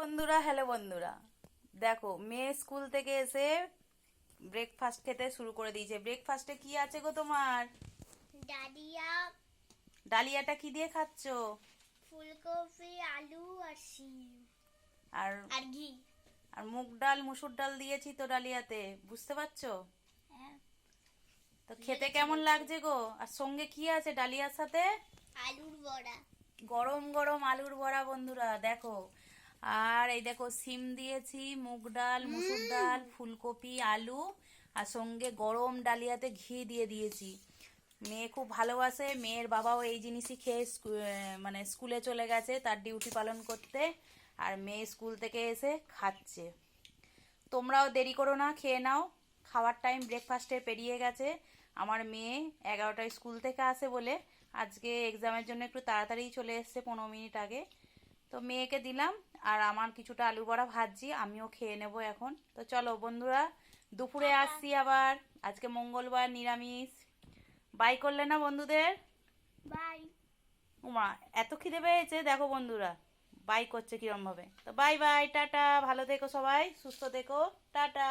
Hello বন্ধুরা, দেখো মেয়ে স্কুল থেকে এসে ব্রেকফাস্ট খেতে শুরু করে দিয়েছে। ব্রেকফাস্টে কি আছে গো তোমার? ডালিয়া, ডালিয়াটা কি দিয়ে খাচ্ছো? ফুলকপি, আলু আর শিম আর আর ঘি। আর মুগ ডাল মুসুর ডাল দিয়েছি তো ডালিয়াতে, বুঝতে পারছো? হ্যাঁ, তো বুঝে খেতে গেছি কেমন বলছি। লাগছে গো? আর সঙ্গে কি আছে ডালিয়ার সাথে? আলুর বড়া। গরম গরম আলুর বড়া বন্ধুরা, দেখো। আর এই দেখো সিম দিয়েছি, মুগ ডাল মুসুর ডাল ফুলকপি আলু, আর সঙ্গে গরম ডালিয়াতে ঘি দিয়ে দিয়েছি। মেয়ে খুব ভালোবাসে, মেয়ের বাবাও এই জিনিসই খেয়ে মানে স্কুলে চলে গেছে তার ডিউটি পালন করতে। আর মেয়ে স্কুল থেকে এসে খাচ্ছে। তোমরাও দেরি করো না, খেয়ে নাও। খাওয়ার টাইম ব্রেকফাস্টের পেরিয়ে গেছে। আমার মেয়ে 11টায় স্কুল থেকে আসে বলে আজকে এক্সামের জন্য একটু তাড়াতাড়ি চলে এসছে, 15 মিনিট আগে। তো মেয়েকে দিলাম, আর আমার কিছুটা আলু বড়া ভাজছি, আমিও খেয়ে নেব এখন। তো চলো বন্ধুরা, দুপুরে টাটা। আসছি আবার। আজকে মঙ্গলবার, নিরামিষ। বাই করলে না বন্ধুদের? বাই। উমা, এত খিদে পেয়েছে দেখো বন্ধুরা, বাই করছে কিরম ভাবে। তো বাই বাই, টাটা, ভালো থেকো সবাই, সুস্থ থেকো, টাটা।